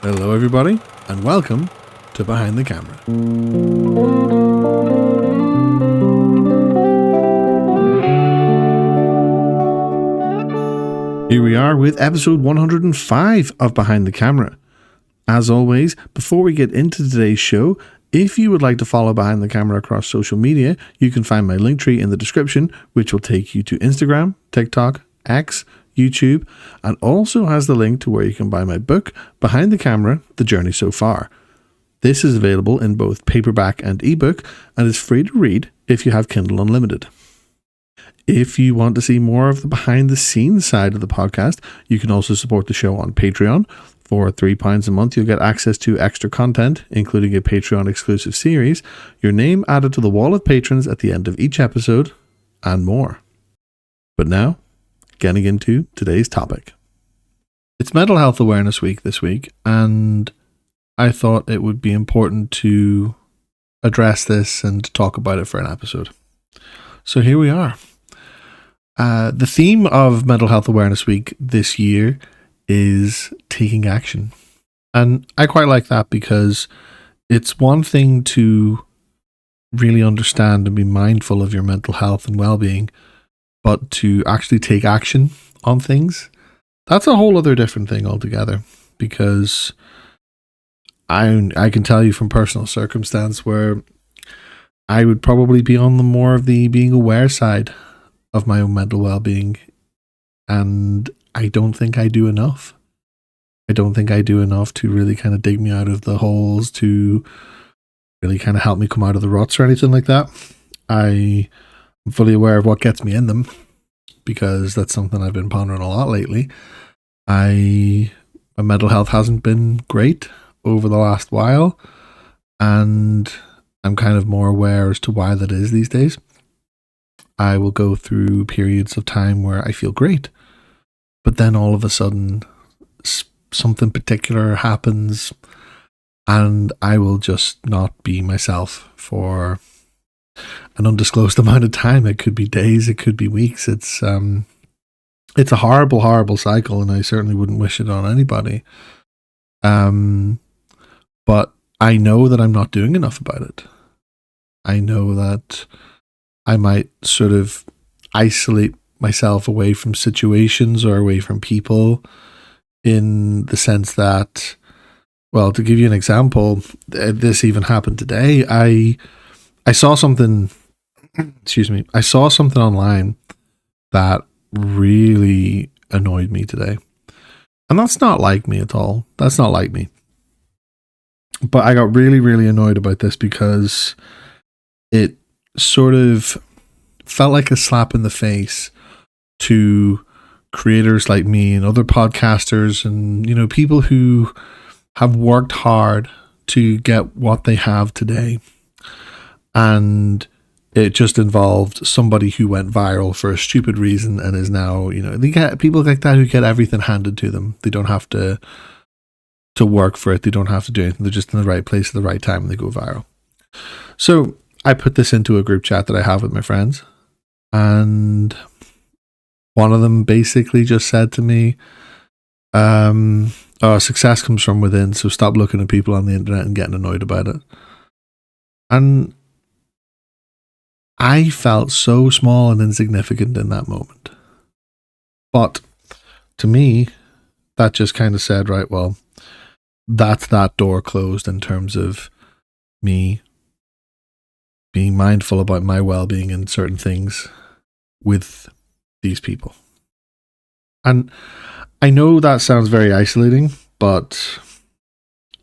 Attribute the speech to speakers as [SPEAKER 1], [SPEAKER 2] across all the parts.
[SPEAKER 1] Hello, everybody, and welcome to Behind the Camera. Here we are with episode 105 of Behind the Camera. As always, before we get into today's show, if you would like to follow Behind the Camera across social media, you can find my link tree in the description, which will take you to Instagram, TikTok, X, YouTube, and also has the link to where you can buy my book, Behind the Camera, The Journey So Far. This is available in both paperback and ebook, and is free to read if you have Kindle Unlimited. If you want to see more of the behind the scenes side of the podcast, you can also support the show on Patreon. For £3 a month, you'll get access to extra content, including a Patreon exclusive series, your name added to the wall of patrons at the end of each episode, and more. But now, getting into today's topic. It's Mental Health Awareness Week this week, and I thought it would be important to address this and talk about it for an episode. So here we are. The theme of Mental Health Awareness Week this year is taking action. And I quite like that because it's one thing to really understand and be mindful of your mental health and well-being, but to actually take action on things, that's a whole other different thing altogether. Because I can tell you from personal circumstance where I would probably be on the more of the being aware side of my own mental well-being, and I don't think I do enough. I don't think I do enough to really kind of dig me out of the holes, to really kind of help me come out of the ruts or anything like that. I'm fully aware of what gets me in them, because that's something I've been pondering a lot lately. My mental health hasn't been great over the last while, and I'm kind of more aware as to why that is these days. I will go through periods of time where I feel great, but then all of a sudden something particular happens and I will just not be myself for an undisclosed amount of time. It could be days, it could be weeks. It's a horrible, horrible cycle, and I certainly wouldn't wish it on anybody. But I know that I'm not doing enough about it. I know that I might sort of isolate myself away from situations or away from people, in the sense that, well, to give you an example, this even happened today. I saw something, I saw something online that really annoyed me today. And that's not like me at all. That's not like me. But I got really, really annoyed about this because it sort of felt like a slap in the face to creators like me and other podcasters and, people who have worked hard to get what they have today. And it just involved somebody who went viral for a stupid reason and is now, they get people like that who get everything handed to them. They don't have to work for it. They don't have to do anything. They're just in the right place at the right time and they go viral. So I put this into a group chat that I have with my friends, and one of them basically just said to me, success comes from within, so stop looking at people on the internet and getting annoyed about it. And I felt so small and insignificant in that moment. But to me, that just kind of said, right, well, that's that door closed in terms of me being mindful about my well-being and certain things with these people. And I know that sounds very isolating, but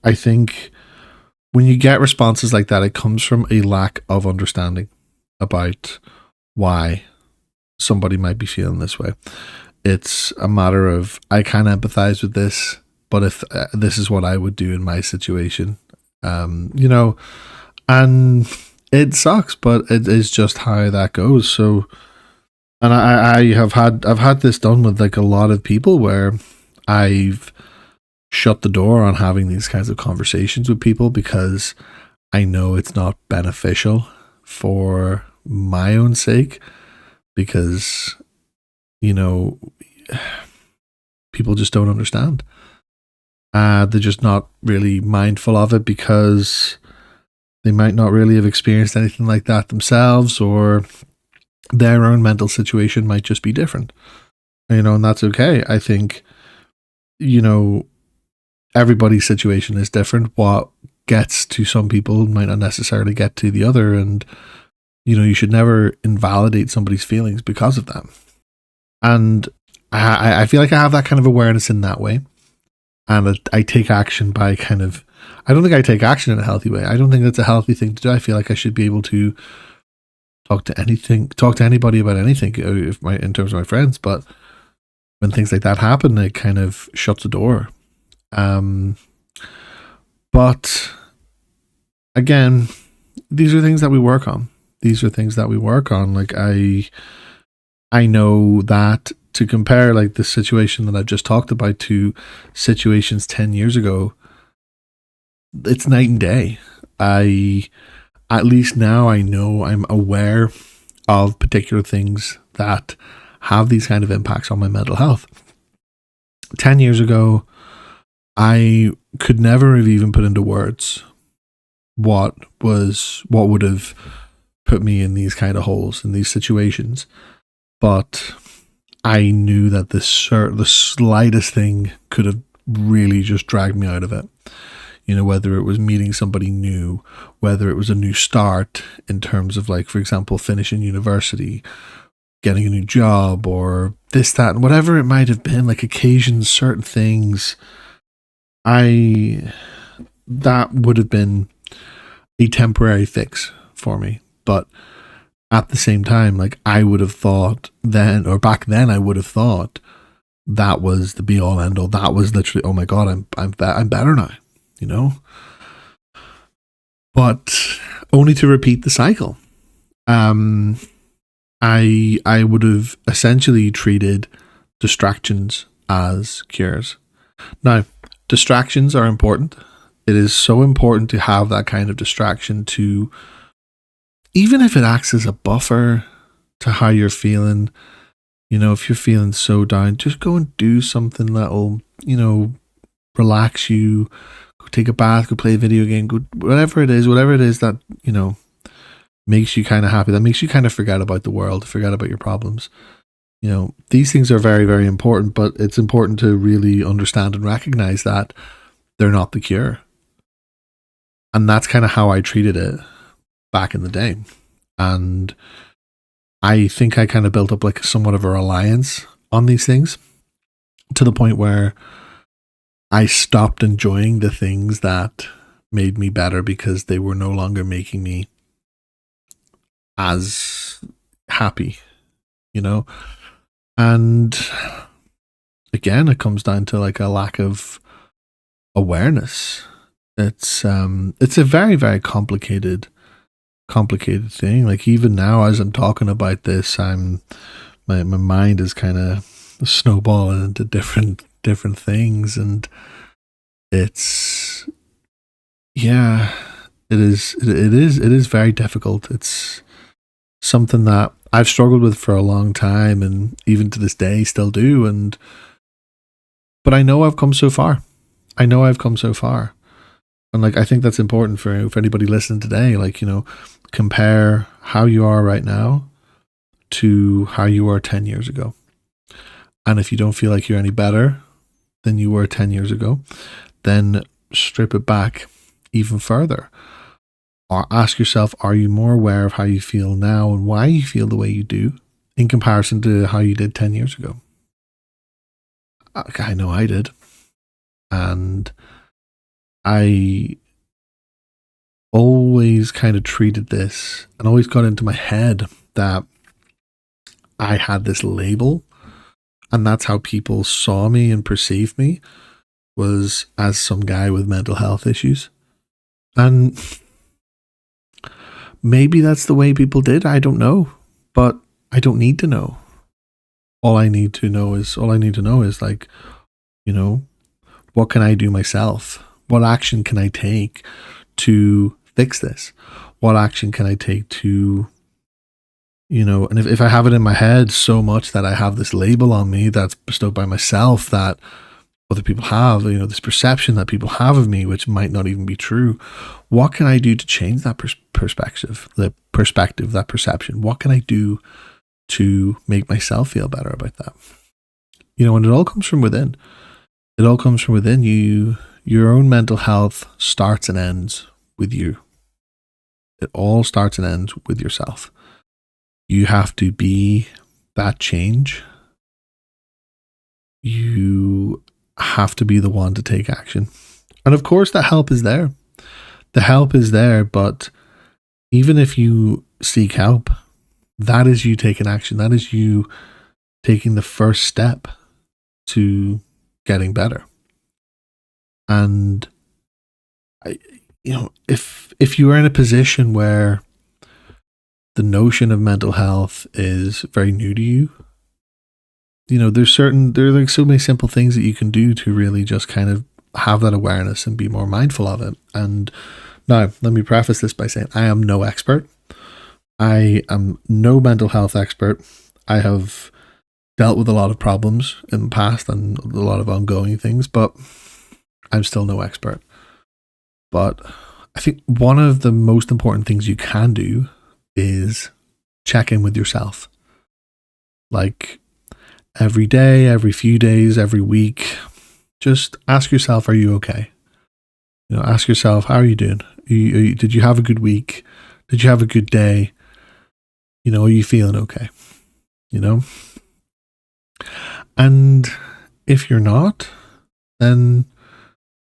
[SPEAKER 1] I think when you get responses like that, it comes from a lack of understanding about why somebody might be feeling this way. It's a matter of, I can empathize with this, but if this is what I would do in my situation, and it sucks, but it is just how that goes. So, and I've had this done with like a lot of people where I've shut the door on having these kinds of conversations with people because I know it's not beneficial for my own sake, because people just don't understand. They're just not really mindful of it because they might not really have experienced anything like that themselves, or their own mental situation might just be different. And that's okay. I think, you know, everybody's situation is different. What gets to some people might not necessarily get to the other. And, you should never invalidate somebody's feelings because of that. And I feel like I have that kind of awareness in that way. And I take action by I don't think I take action in a healthy way. I don't think that's a healthy thing to do. I feel like I should be able to talk to anybody about anything in terms of my friends. But when things like that happen, it kind of shuts the door. But again, these are things that we work on. Like I know that to compare like the situation that I've just talked about to situations 10 years ago, it's night and day. At least now I know, I'm aware of particular things that have these kind of impacts on my mental health. 10 years ago, I could never have even put into words what would have put me in these kind of holes, in these situations. But I knew that the slightest thing could have really just dragged me out of it. Whether it was meeting somebody new, whether it was a new start in terms of, like, for example, finishing university, getting a new job, or this, that, and whatever it might have been, like occasions, certain things, that would have been a temporary fix for me. But at the same time, like, I would have thought then, or back then, I would have thought that was the be all end all. That was literally, oh my God, I'm better now, but only to repeat the cycle. I would have essentially treated distractions as cures. Now, distractions are important. It is so important to have that kind of distraction, to, even if it acts as a buffer to how you're feeling. If you're feeling so down, just go and do something that'll, relax you. Go take a bath, go play a video game, go whatever it is that, makes you kind of happy, that makes you kind of forget about the world, forget about your problems. These things are very, very important, but it's important to really understand and recognize that they're not the cure. And that's kind of how I treated it back in the day. And I think I kind of built up like somewhat of a reliance on these things, to the point where I stopped enjoying the things that made me better because they were no longer making me as happy, and again, it comes down to like a lack of awareness. It's a very, very complicated thing. Like, even now, as I'm talking about this, my mind is kind of snowballing into different things, and it's, yeah, it is very difficult. It's something that I've struggled with for a long time, and even to this day still do. But I know I've come so far. And like, I think that's important for anybody listening today. Like, compare how you are right now to how you were 10 years ago. And if you don't feel like you're any better than you were 10 years ago, then strip it back even further. Or ask yourself, are you more aware of how you feel now and why you feel the way you do in comparison to how you did 10 years ago? I know I did. And I always kind of treated this, and always got into my head that I had this label, and that's how people saw me and perceived me, was as some guy with mental health issues. And maybe that's the way people did. I don't know, but I don't need to know. All I need to know is like, what can I do myself? What action can I take to fix this? What action can I take to, and if I have it in my head so much that I have this label on me that's bestowed by myself, that other people have, this perception that people have of me, which might not even be true. What can I do to change that perspective, that perception? What can I do to make myself feel better about that? And it all comes from within. It all comes from within you. Your own mental health starts and ends with you. It all starts and ends with yourself. You have to be that change. You have to be the one to take action. And of course, the help is there. The help is there, but even if you seek help, that is you taking action. That is you taking the first step to getting better. And if you are in a position where the notion of mental health is very new to you, there are like so many simple things that you can do to really just kind of have that awareness and be more mindful of it. And now, let me preface this by saying I am no expert. I am no mental health expert. I have dealt with a lot of problems in the past and a lot of ongoing things, but I'm still no expert. But I think one of the most important things you can do is check in with yourself. Like every day, every few days, every week, just ask yourself, are you okay? Ask yourself, how are you doing? Did you have a good week? Did you have a good day? Are you feeling okay? And if you're not, then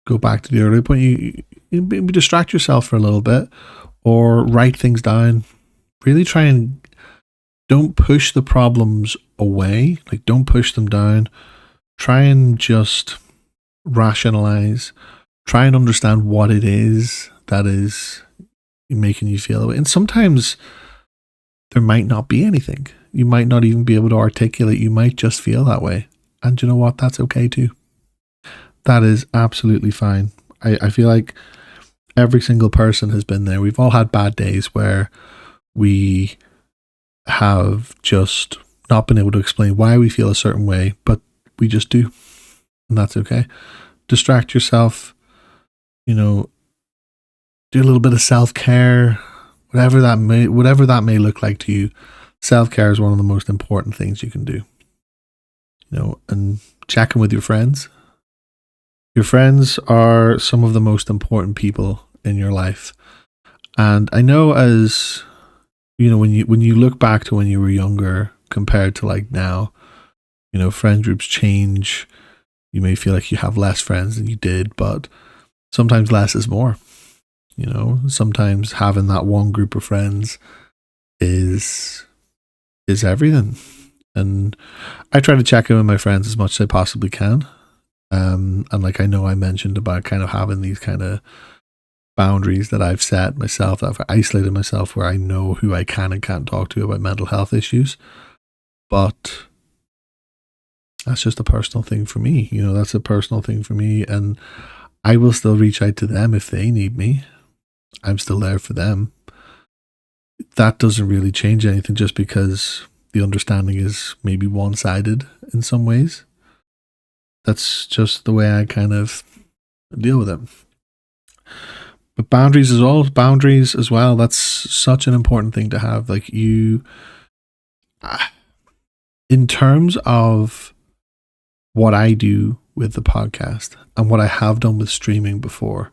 [SPEAKER 1] go back to the earlier point. You maybe distract yourself for a little bit or write things down. Really try and don't push the problems away. Like, don't push them down. Try and just rationalize. Try and understand what it is that is making you feel that way. And sometimes there might not be anything. You might not even be able to articulate. You might just feel that way. And you know what? That's okay too. That is absolutely fine. I feel like every single person has been there. We've all had bad days where we have just not been able to explain why we feel a certain way, but we just do. And that's okay. Distract yourself, do a little bit of self-care, whatever that may look like to you. Self-care is one of the most important things you can do. And check in with your friends. Your friends are some of the most important people in your life. And I know, as when you look back to when you were younger compared to like now, friend groups change. You may feel like you have less friends than you did, but sometimes less is more. Sometimes having that one group of friends is everything. And I try to check in with my friends as much as I possibly can. And like I know I mentioned about kind of having these kind of boundaries that I've set myself, that I've isolated myself, where I know who I can and can't talk to about mental health issues. But that's just a personal thing for me. That's a personal thing for me. And I will still reach out to them if they need me. I'm still there for them. That doesn't really change anything just because the understanding is maybe one-sided in some ways. That's just the way I kind of deal with it. But boundaries as well. That's such an important thing to have. Like in terms of what I do with the podcast and what I have done with streaming before,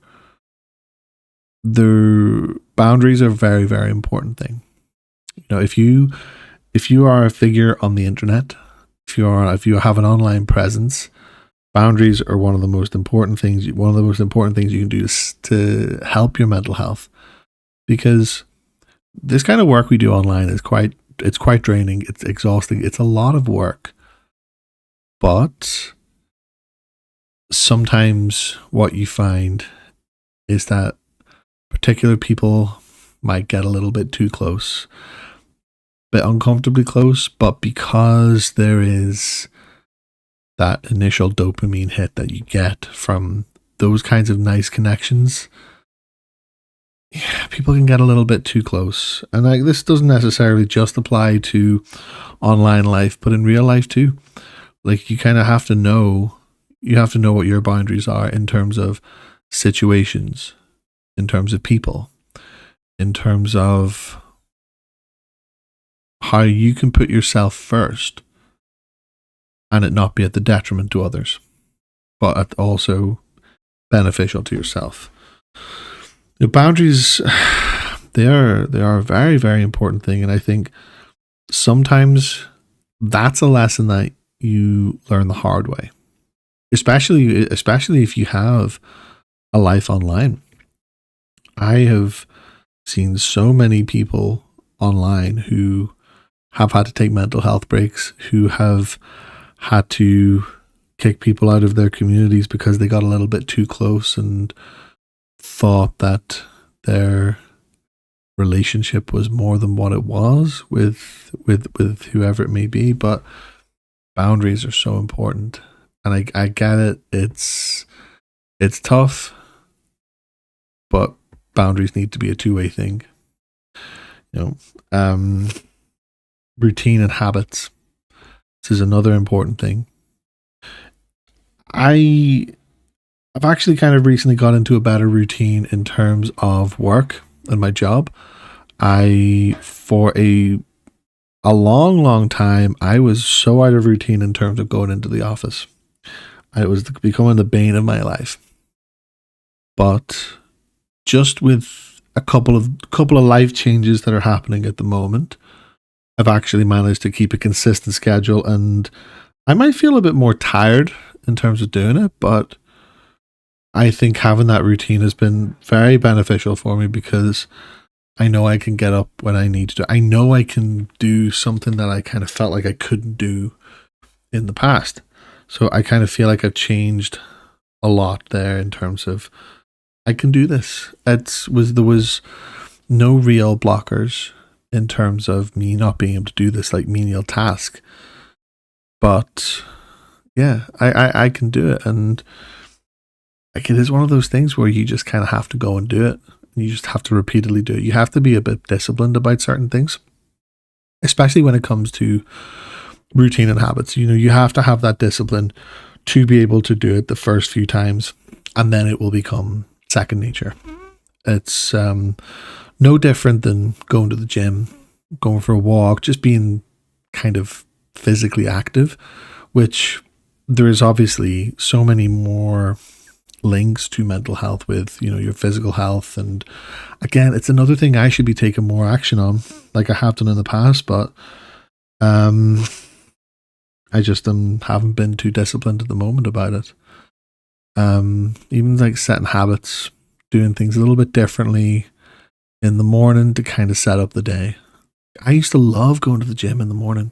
[SPEAKER 1] the boundaries are a very, very important thing. If you are a figure on the internet, if you have an online presence, boundaries are one of the most important things. One of the most important things you can do to help your mental health, because this kind of work we do online is quite draining. It's exhausting. It's a lot of work, but sometimes what you find is that particular people might get a little bit too close, a bit uncomfortably close, but because there is that initial dopamine hit that you get from those kinds of nice connections, people can get a little bit too close. And like, this doesn't necessarily just apply to online life, but in real life too. Like, you kind of have to know, You have to know what your boundaries are in terms of situations, in terms of people, in terms of how you can put yourself first and it not be at the detriment to others, but also beneficial to yourself. The boundaries, they are a very, very important thing. And I think sometimes that's a lesson that you learn the hard way, especially if you have a life online. I have seen so many people online who have had to take mental health breaks, who have had to kick people out of their communities because they got a little bit too close and thought that their relationship was more than what it was with whoever it may be. But boundaries are so important, and I get it. It's tough, but boundaries need to be a two-way thing. Routine and habits. This is another important thing. I've actually kind of recently got into a better routine in terms of work and my job. For a long time, I was so out of routine in terms of going into the office. It was becoming the bane of my life. But just with a couple of life changes that are happening at the moment, I've actually managed to keep a consistent schedule, and I might feel a bit more tired in terms of doing it, but I think having that routine has been very beneficial for me because I know I can get up when I need to. I know I can do something that I kind of felt like I couldn't do in the past. So I kind of feel like I've changed a lot there in terms of I can do this. There was no real blockers in terms of me not being able to do this like menial task. But yeah, I can do it. And like it is one of those things where you just kind of have to go and do it. You just have to repeatedly do it. You have to be a bit disciplined about certain things, especially when it comes to routine and habits. You have to have that discipline to be able to do it the first few times, and then it will become second nature. It's no different than going to the gym, going for a walk, just being kind of physically active, which there is obviously so many more links to mental health with your physical health. And again, it's another thing I should be taking more action on, like I have done in the past, but I just haven't been too disciplined at the moment about it. Even like setting habits, doing things a little bit differently in the morning to kind of set up the day. I used to love going to the gym in the morning.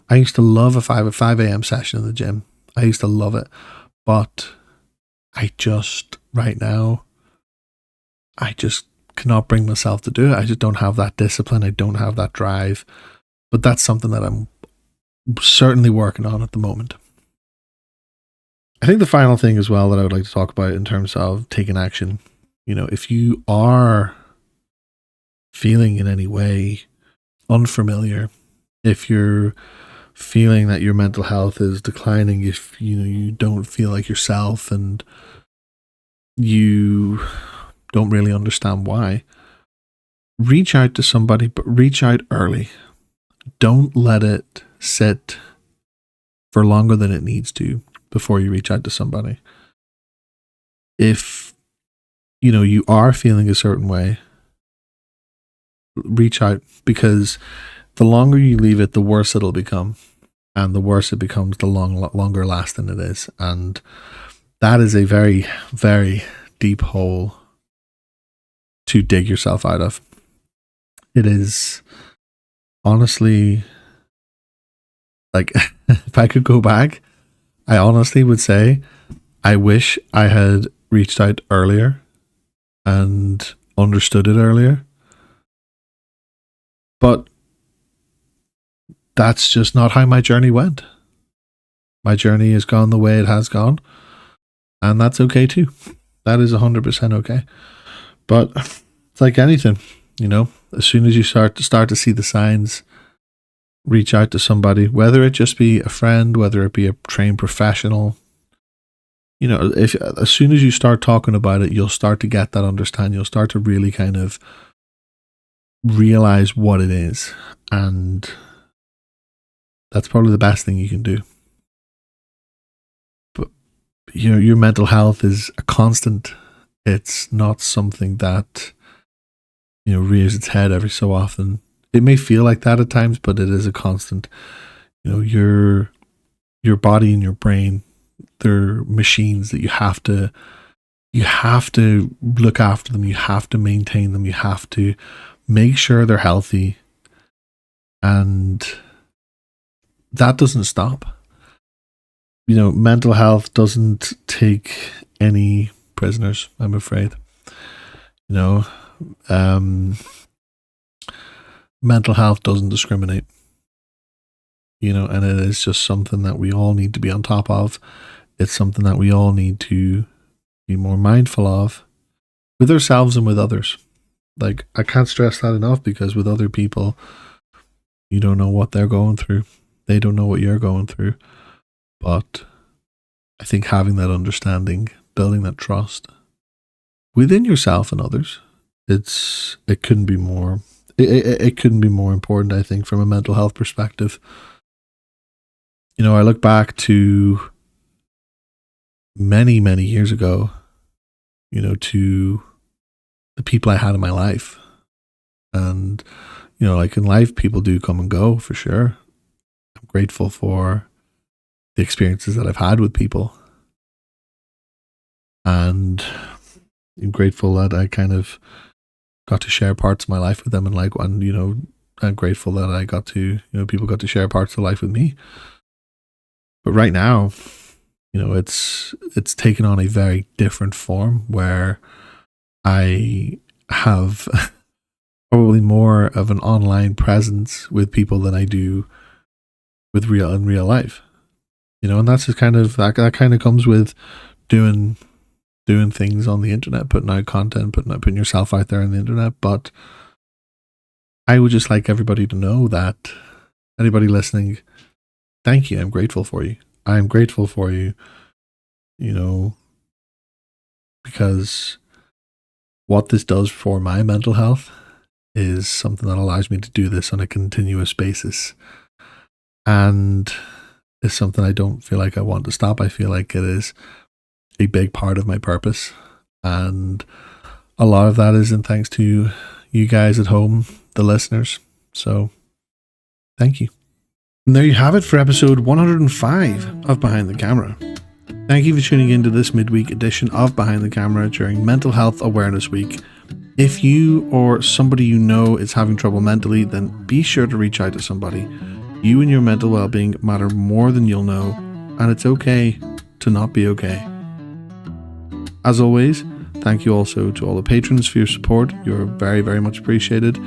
[SPEAKER 1] I used to love a 5 a.m. session in the gym. I used to love it, but right now, I just cannot bring myself to do it. I just don't have that discipline. I don't have that drive. But that's something that I'm certainly working on at the moment. I think the final thing as well that I would like to talk about in terms of taking action, if you are feeling in any way unfamiliar, if you're feeling that your mental health is declining, if you don't feel like yourself and you don't really understand why, reach out to somebody, but reach out early. Don't let it sit for longer than it needs to before you reach out to somebody. If you are feeling a certain way, reach out, because the longer you leave it, the worse it'll become, and the worse it becomes, the longer lasting it is. And that is a very, very deep hole to dig yourself out of. It is honestly, like, if I could go back, I honestly would say I wish I had reached out earlier and understood it earlier. But that's just not how my journey went. My journey has gone the way it has gone, and that's okay too. That is 100% okay. But it's like anything, as soon as you start to see the signs, reach out to somebody, whether it just be a friend, whether it be a trained professional, You know, if as soon as you start talking about it, you'll start to get that understanding. You'll start to really kind of realize what it is. And that's probably the best thing you can do. But, you know, your mental health is a constant. It's not something that, you know, rears its head every so often. It may feel like that at times, but it is a constant. You know, your body and your brain, they're machines that you have to look after them. You have to maintain them. You have to make sure they're healthy. And that doesn't stop. You know, mental health doesn't take any prisoners, I'm afraid. You know, mental health doesn't discriminate. You know, and it is just something that we all need to be on top of. It's something that we all need to be more mindful of with ourselves and with others. Like, I can't stress that enough, because with other people, you don't know what they're going through. They don't know what you're going through. But I think having that understanding, building that trust within yourself and others, it couldn't be more important, I think, from a mental health perspective. You know, I look back to many, many years ago, you know, to the people I had in my life. And, you know, like in life, people do come and go, for sure. I'm grateful for the experiences that I've had with people. And I'm grateful that I kind of got to share parts of my life with them. And you know, I'm grateful that I got to, you know, people got to share parts of life with me. But right now, you know, it's taken on a very different form, where I have probably more of an online presence with people than I do with real life. You know, and that's just kind of that kind of comes with doing things on the internet, putting out content, putting yourself out there on the internet. But I would just like everybody to know that, anybody listening, thank you. I'm grateful for you. I'm grateful for you, you know, because what this does for my mental health is something that allows me to do this on a continuous basis. And it's something I don't feel like I want to stop. I feel like it is a big part of my purpose. And a lot of that is in thanks to you guys at home, the listeners. So thank you. And there you have it for episode 105 of Behind the Camera. Thank you for tuning in to this midweek edition of Behind the Camera during Mental Health Awareness Week. If you or somebody you know is having trouble mentally, then be sure to reach out to somebody. You and your mental well-being matter more than you'll know, and it's okay to not be okay. As always, thank you also to all the patrons for your support. You're very, very much appreciated.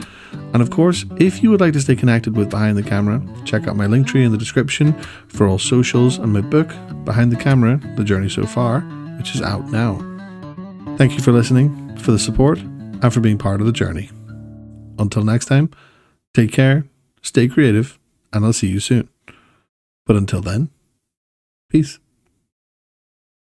[SPEAKER 1] And of course, if you would like to stay connected with Behind the Camera, check out my link tree in the description for all socials and my book, Behind the Camera, The Journey So Far, which is out now. Thank you for listening, for the support, and for being part of the journey. Until next time, take care, stay creative, and I'll see you soon. But until then, peace.